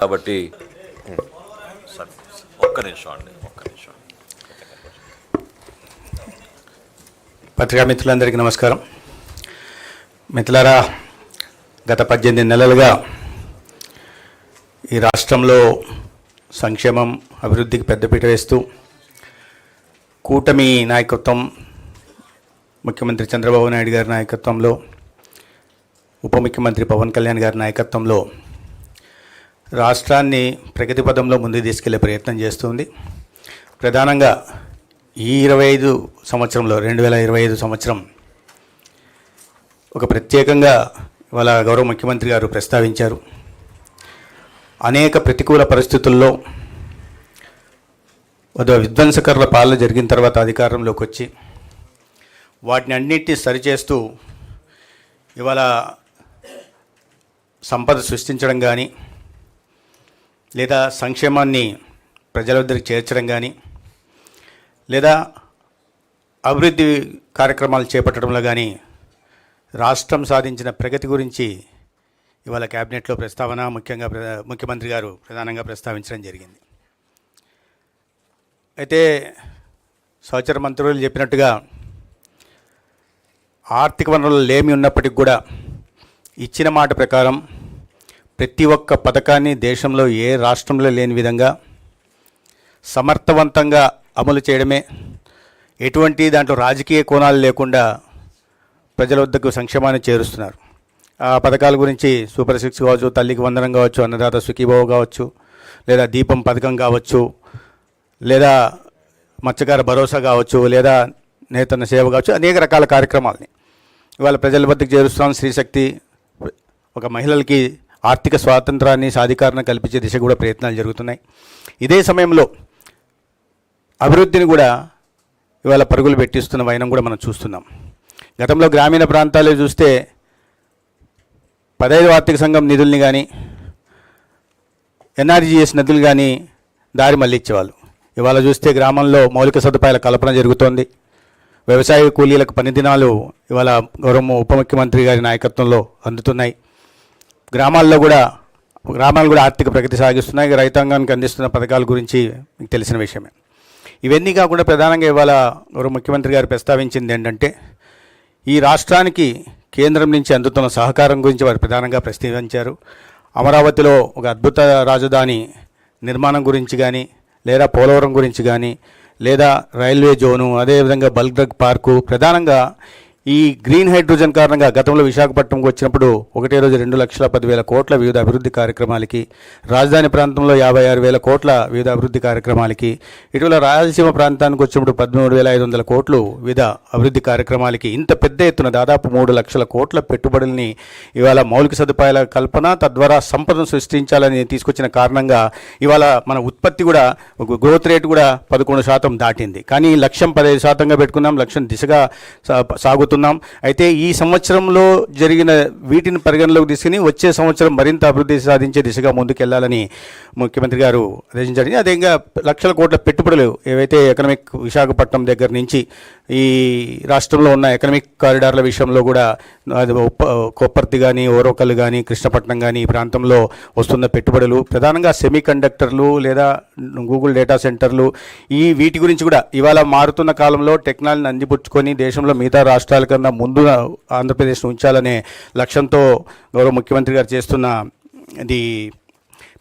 కాబట్టి ఒక్క నిమిషం. పత్రికా మిత్రులందరికీ నమస్కారం. మిత్రులారా, గత 18 నెలలుగా ఈ రాష్ట్రంలో సంక్షేమం అభివృద్ధికి పెద్దపీట వేస్తూ కూటమి నాయకత్వం, ముఖ్యమంత్రి చంద్రబాబు నాయుడు గారి నాయకత్వంలో, ఉప ముఖ్యమంత్రి పవన్ కళ్యాణ్ గారి నాయకత్వంలో రాష్ట్రాన్ని ప్రగతి పదంలో ముందుకు తీసుకెళ్లే ప్రయత్నం చేస్తుంది. ప్రధానంగా ఈ 2025 సంవత్సరం ఒక ప్రత్యేకంగా ఇవాళ గౌరవ ముఖ్యమంత్రి గారు ప్రస్తావించారు. అనేక ప్రతికూల పరిస్థితుల్లో విధ్వంసకరుల పాలన జరిగిన తర్వాత అధికారంలోకి వచ్చి వాటిని అన్నింటినీ సరిచేస్తూ ఇవాళ సంపద సృష్టించడం కానీ, లేదా సంక్షేమాన్ని ప్రజల వద్దకు చేర్చడం కానీ, లేదా అభివృద్ధి కార్యక్రమాలు చేపట్టడంలో కానీ రాష్ట్రం సాధించిన ప్రగతి గురించి ఇవాళ క్యాబినెట్లో ప్రస్తావన ముఖ్యంగా ముఖ్యమంత్రి గారు ప్రధానంగా ప్రస్తావించడం జరిగింది. అయితే సహచర మంత్రులు చెప్పినట్టుగా ఆర్థిక వనరులు లేమి ఉన్నప్పటికీ కూడా ఇచ్చిన మాట ప్రకారం ప్రతి ఒక్క పథకాన్ని దేశంలో ఏ రాష్ట్రంలో లేని విధంగా సమర్థవంతంగా అమలు చేయడమే, ఎటువంటి దాంట్లో రాజకీయ కోణాలు లేకుండా ప్రజల వద్దకు సంక్షేమాన్ని చేరుస్తున్నారు. ఆ పథకాల గురించి సూపర్ 6 కావచ్చు, తల్లికి వందనం కావచ్చు, అన్నదాత సుఖీభావ కావచ్చు, లేదా దీపం పథకం కావచ్చు, లేదా మత్స్యకార భరోసా కావచ్చు, లేదా నేతన్న సేవ కావచ్చు, అనేక రకాల కార్యక్రమాలని ఇవాళ ప్రజల వద్దకు చేరుస్తున్నాం. స్త్రీశక్తి, ఒక మహిళలకి ఆర్థిక స్వాతంత్రాన్ని, సాధికారణ కల్పించే దిశ కూడా ప్రయత్నాలు జరుగుతున్నాయి. ఇదే సమయంలో అభివృద్ధిని కూడా ఇవాళ పరుగులు పెట్టిస్తున్న వైనం కూడా మనం చూస్తున్నాం. గతంలో గ్రామీణ ప్రాంతాల్లో చూస్తే 15వ ఆర్థిక సంఘం నిధుల్ని కానీ, ఎన్ఆర్జీఎస్ నిధులు కానీ దారి మళ్ళించేవాళ్ళు. ఇవాళ చూస్తే గ్రామంలో మౌలిక సదుపాయాల కల్పన జరుగుతోంది. వ్యవసాయ కూలీలకు పని దినాలు ఇవాళ గౌరవ ఉప ముఖ్యమంత్రి గారి నాయకత్వంలో అందుతున్నాయి. గ్రామాలు కూడా ఆర్థిక ప్రగతి సాగిస్తున్నాయి. రైతాంగానికి అందిస్తున్న పథకాల గురించి మీకు తెలిసిన విషయమే. ఇవన్నీ కాకుండా ప్రధానంగా ఇవాళ గౌరవ ముఖ్యమంత్రి గారు ప్రస్తావించింది ఏంటంటే, ఈ రాష్ట్రానికి కేంద్రం నుంచి అందుతున్న సహకారం గురించి వారు ప్రధానంగా ప్రస్తావించారు. అమరావతిలో ఒక అద్భుత రాజధాని నిర్మాణం గురించి కానీ, లేదా పోలవరం గురించి కానీ, లేదా రైల్వే జోను, అదేవిధంగా బల్క్ డ్రగ్ పార్కు, ప్రధానంగా ఈ గ్రీన్ హైడ్రోజన్ కారణంగా గతంలో విశాఖపట్నంకి వచ్చినప్పుడు ఒకటే రోజు 2,10,000 కోట్ల వివిధ అభివృద్ధి కార్యక్రమాలకి, రాజధాని ప్రాంతంలో 56,000 కోట్ల వివిధ అభివృద్ధి కార్యక్రమాలకి, ఇటీవల రాయలసీమ ప్రాంతానికి వచ్చినప్పుడు 13,500 కోట్లు వివిధ అభివృద్ధి కార్యక్రమాలకి, ఇంత పెద్ద ఎత్తున దాదాపు 3 లక్షల కోట్ల పెట్టుబడుల్ని ఇవాళ మౌలిక సదుపాయాల కల్పన, తద్వారా సంపదను సృష్టించాలని తీసుకొచ్చిన కారణంగా ఇవాళ మన ఉత్పత్తి కూడా, గ్రోత్ రేటు కూడా 11% దాటింది. కానీ లక్ష్యం 15%గా పెట్టుకున్నాం. లక్ష్యం దిశగా సాగుతున్నాం. అయితే ఈ సంవత్సరంలో జరిగిన వీటిని పరిగణలోకి తీసుకుని వచ్చే సంవత్సరం మరింత అభివృద్ధి సాధించే దిశగా ముందుకెళ్లాలని ముఖ్యమంత్రి గారు ఆదేశించారు. అదేవిధంగా లక్షల కోట్ల పెట్టుబడులు ఏవైతే ఎకనామిక్ విశాఖపట్నం దగ్గర నుంచి ఈ రాష్ట్రంలో ఉన్న ఎకనామిక్ కారిడార్ల విషయంలో కూడా అది కొప్పర్తి కానీ, ఓరోకల్ కానీ, కృష్ణపట్నం కానీ ఈ ప్రాంతంలో వస్తున్న పెట్టుబడులు, ప్రధానంగా సెమీ కండక్టర్లు లేదా గూగుల్ డేటా సెంటర్లు, వీటి గురించి కూడా ఇవాళ మారుతున్న కాలంలో టెక్నాలజీని అందిపుచ్చుకొని దేశంలో మిగతా రాష్ట్రాల కన్నా ముందు ఆంధ్రప్రదేశ్ను ఉంచాలనే లక్ష్యంతో గౌరవ ముఖ్యమంత్రి గారు చేస్తున్న ఇది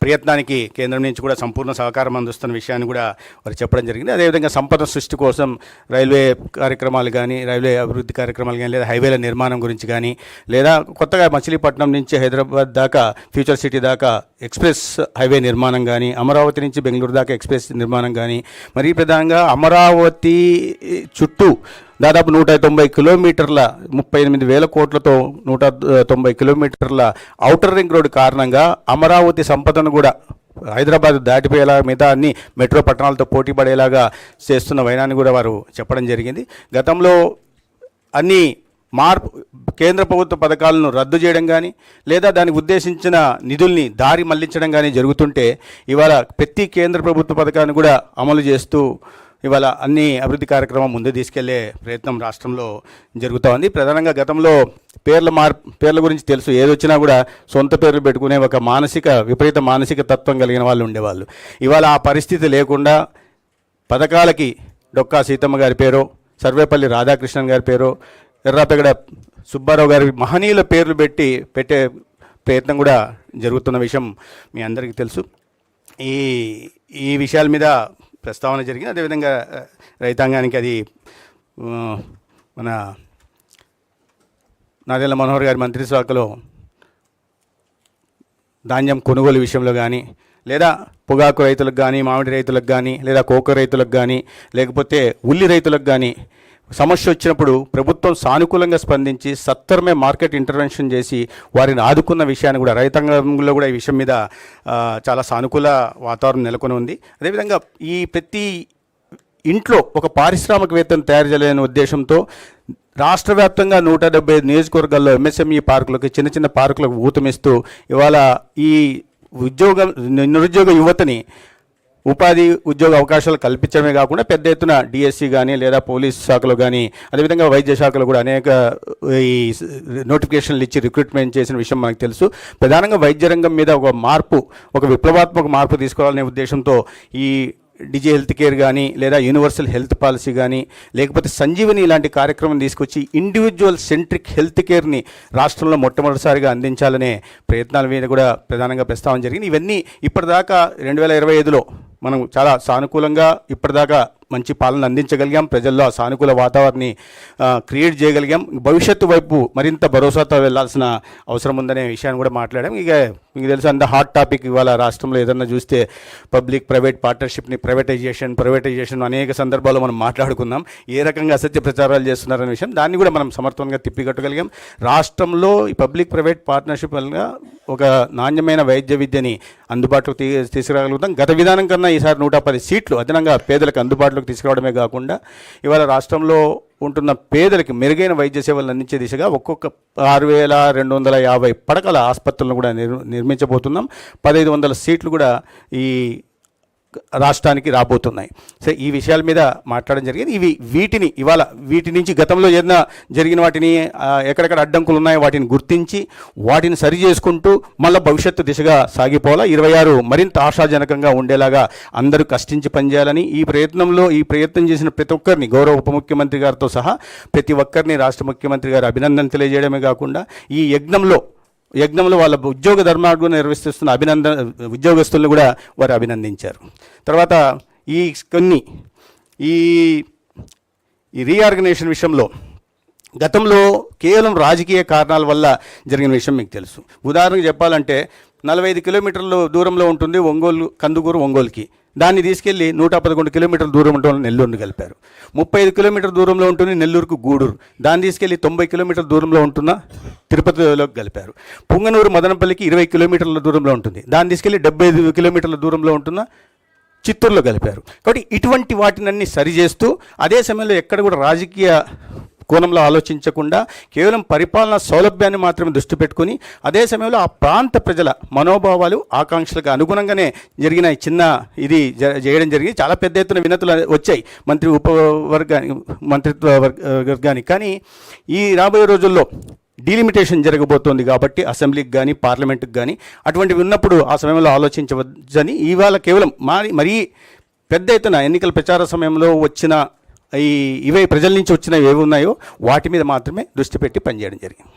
ప్రయత్నానికి కేంద్రం నుంచి కూడా సంపూర్ణ సహకారం అందిస్తున్న విషయాన్ని కూడా వారు చెప్పడం జరిగింది. అదేవిధంగా సంపద సృష్టి కోసం రైల్వే కార్యక్రమాలు కానీ, రైల్వే అభివృద్ధి కార్యక్రమాలు కానీ, లేదా హైవేల నిర్మాణం గురించి కానీ, లేదా కొత్తగా మచిలీపట్నం నుంచి హైదరాబాద్ దాకా ఫ్యూచర్ సిటీ దాకా ఎక్స్ప్రెస్ హైవే నిర్మాణం కానీ, అమరావతి నుంచి బెంగళూరు దాకా ఎక్స్ప్రెస్ నిర్మాణం కానీ, మరీ ప్రధానంగా అమరావతి చుట్టూ దాదాపు 190 కిలోమీటర్ల 38,000 కోట్లతో 190 కిలోమీటర్ల ఔటర్ రింగ్ రోడ్డు కారణంగా అమరావతి సంపదను కూడా హైదరాబాద్ దాటిపోయేలా మిగతా అన్ని మెట్రో పట్టణాలతో పోటీ పడేలాగా చేస్తున్న వైనాన్ని కూడా వారు చెప్పడం జరిగింది. గతంలో అన్ని కేంద్ర ప్రభుత్వ పథకాలను రద్దు చేయడం కానీ, లేదా దానికి ఉద్దేశించిన నిధుల్ని దారి మళ్లించడం కానీ జరుగుతుంటే, ఇవాళ ప్రతి కేంద్ర ప్రభుత్వ పథకాన్ని కూడా అమలు చేస్తూ ఇవాళ అన్ని అభివృద్ధి కార్యక్రమం ముందు తీసుకెళ్లే ప్రయత్నం రాష్ట్రంలో జరుగుతూ ఉంది. ప్రధానంగా గతంలో పేర్ల గురించి తెలుసు, ఏదొచ్చినా కూడా సొంత పేర్లు పెట్టుకునే ఒక విపరీత మానసిక తత్వం కలిగిన వాళ్ళు ఉండేవాళ్ళు. ఇవాళ ఆ పరిస్థితి లేకుండా పథకాలకి డొక్కా సీతమ్మ గారి పేరు, సర్వేపల్లి రాధాకృష్ణన్ గారి పేరు, ఎర్రాపెగడ సుబ్బారావు గారి మహనీయుల పేర్లు పెట్టే ప్రయత్నం కూడా జరుగుతున్న విషయం మీ అందరికీ తెలుసు. ఈ విషయాల మీద ప్రస్తావన జరిగింది. అదేవిధంగా రైతాంగానికి అది మన నాదెళ్ల మనోహర్ గారి మంత్రి శాఖలో ధాన్యం కొనుగోలు విషయంలో కానీ, లేదా పొగాకు రైతులకు కానీ, మామిడి రైతులకు కానీ, లేదా కోకో రైతులకు కానీ, లేకపోతే ఉల్లి రైతులకు కానీ సమస్య వచ్చినప్పుడు ప్రభుత్వం సానుకూలంగా స్పందించి సత్వరమే మార్కెట్ ఇంటర్వెన్షన్ చేసి వారిని ఆదుకున్న విషయాన్ని కూడా రైతాంగంలో కూడా ఈ విషయం మీద చాలా సానుకూల వాతావరణం నెలకొని ఉంది. అదేవిధంగా ఈ ప్రతి ఇంట్లో ఒక పారిశ్రామికవేత్తను తయారు చేయాలనే ఉద్దేశంతో రాష్ట్ర వ్యాప్తంగా 175 నియోజకవర్గాల్లో ఎంఎస్ఎంఈ పార్కులకు, చిన్న చిన్న పార్కులకు ఊతమిస్తూ ఇవాళ ఈ నిరుద్యోగ యువతని ఉపాధి ఉద్యోగ అవకాశాలు కల్పించడమే కాకుండా పెద్ద ఎత్తున డిఎస్సి కానీ, లేదా పోలీస్ శాఖలో కానీ, అదేవిధంగా వైద్య శాఖలో కూడా అనేక ఈ నోటిఫికేషన్లు ఇచ్చి రిక్రూట్మెంట్ చేసిన విషయం మనకు తెలుసు. ప్రధానంగా వైద్య రంగం మీద ఒక విప్లవాత్మక మార్పు తీసుకురావాలనే ఉద్దేశంతో ఈ డిజి హెల్త్ కేర్ కానీ, లేదా యూనివర్సల్ హెల్త్ పాలసీ కానీ, లేకపోతే సంజీవని ఇలాంటి కార్యక్రమం తీసుకొచ్చి ఇండివిజువల్ సెంట్రిక్ హెల్త్ కేర్ని రాష్ట్రంలో మొట్టమొదటిసారిగా అందించాలనే ప్రయత్నాల మీద కూడా ప్రధానంగా ప్రస్తావన జరిగింది. ఇవన్నీ ఇప్పటిదాకా 2025లో మనం చాలా సానుకూలంగా ఇప్పటిదాకా మంచి పాలన అందించగలిగాం. ప్రజల్లో ఆ సానుకూల వాతావరణాన్ని క్రియేట్ చేయగలిగాం. భవిష్యత్తు వైపు మరింత భరోసాతో వెళ్లాల్సిన అవసరం ఉందనే విషయాన్ని కూడా మాట్లాడాం. ఇక మీకు తెలుసు, అంత హాట్ టాపిక్ ఇవాళ రాష్ట్రంలో ఏదన్నా చూస్తే పబ్లిక్ ప్రైవేట్ పార్ట్నర్షిప్ని ప్రైవేటైజేషన్ అనేక సందర్భాల్లో మనం మాట్లాడుకున్నాం. ఏ రకంగా అసత్య ప్రచారాలు చేస్తున్నారనే విషయం, దాన్ని కూడా మనం సమర్థవంతంగా తిప్పికట్టగలిగాం. రాష్ట్రంలో ఈ పబ్లిక్ ప్రైవేట్ పార్ట్నర్షిప్ వల్ల ఒక నాణ్యమైన వైద్య విద్యని అందుబాటులోకి తీసుకురాగలుగుతాం. గత విధానం కన్నా ఈసారి 110 సీట్లు అదనంగా పేదలకు అందుబాటులోకి తీసుకురావడమే కాకుండా ఇవాళ రాష్ట్రంలో ఉంటున్న పేదలకు మెరుగైన వైద్య సేవలను అందించే దిశగా ఒక్కొక్క 6,250 పడకల ఆసుపత్రులను కూడా నిర్మించబోతున్నాం. 1,500 సీట్లు కూడా ఈ రాష్ట్రానికి రాబోతున్నాయి. సో ఈ విషయాల మీద మాట్లాడడం జరిగింది. వీటి నుంచి గతంలో ఏదైనా జరిగిన వాటిని ఎక్కడెక్కడ అడ్డంకులు ఉన్నాయో వాటిని గుర్తించి వాటిని సరి చేసుకుంటూ మళ్ళీ భవిష్యత్తు దిశగా సాగిపోవాలా. 26 మరింత ఆశాజనకంగా ఉండేలాగా అందరూ కష్టించి పనిచేయాలని ఈ ప్రయత్నం చేసిన ప్రతి ఒక్కరిని, గౌరవ ఉప ముఖ్యమంత్రి గారితో సహా ప్రతి ఒక్కరిని రాష్ట్ర ముఖ్యమంత్రి గారు అభినందన తెలియజేయడమే కాకుండా ఈ యజ్ఞంలో వాళ్ళ ఉద్యోగ ధర్మాన్ని నిర్వహిస్తున్న ఉద్యోగస్తులను కూడా వారు అభినందించారు. తర్వాత ఈ రీఆర్గనైజేషన్ విషయంలో గతంలో కేవలం రాజకీయ కారణాల వల్ల జరిగిన విషయం మీకు తెలుసు. ఉదాహరణకు చెప్పాలంటే 45 కిలోమీటర్ల దూరంలో ఉంటుంది కందుకూరు ఒంగోలుకి. దాన్ని తీసుకెళ్లి 111 కిలోమీటర్ల దూరం ఉంటుంది నెల్లూరుని కలిపారు. 35 కిలోమీటర్ల దూరంలో ఉంటుంది నెల్లూరుకు గూడూరు. దాన్ని తీసుకెళ్లి 90 కిలోమీటర్ల దూరంలో ఉంటున్న తిరుపతిలోకి కలిపారు. పుంగనూరు మదనపల్లికి 20 కిలోమీటర్ల దూరంలో ఉంటుంది. దాన్ని తీసుకెళ్లి 75 కిలోమీటర్ల దూరంలో ఉంటున్న చిత్తూరులో కలిపారు. కాబట్టి ఇటువంటి వాటినన్నీ సరిచేస్తూ అదే సమయంలో ఎక్కడ కూడా రాజకీయ కోణంలో ఆలోచించకుండా కేవలం పరిపాలనా సౌలభ్యాన్ని మాత్రమే దృష్టి పెట్టుకుని అదే సమయంలో ఆ ప్రాంత ప్రజల మనోభావాలు, ఆకాంక్షలకు అనుగుణంగానే జరిగిన చిన్న ఇది చేయడం జరిగింది. చాలా పెద్ద ఎత్తున వినతులు వచ్చాయి మంత్రిత్వ వర్గానికి. కానీ ఈ రాబోయే రోజుల్లో డీలిమిటేషన్ జరగబోతోంది కాబట్టి అసెంబ్లీకి కానీ పార్లమెంటుకి కానీ అటువంటివి ఉన్నప్పుడు ఆ సమయంలో ఆలోచించవచ్చని ఇవాళ కేవలం మరీ పెద్ద ఎత్తున ఎన్నికల ప్రచార సమయంలో వచ్చిన ప్రజల నుంచి వచ్చినవి ఏవి ఉన్నాయో వాటి మీద మాత్రమే దృష్టి పెట్టి పనిచేయడం జరిగింది.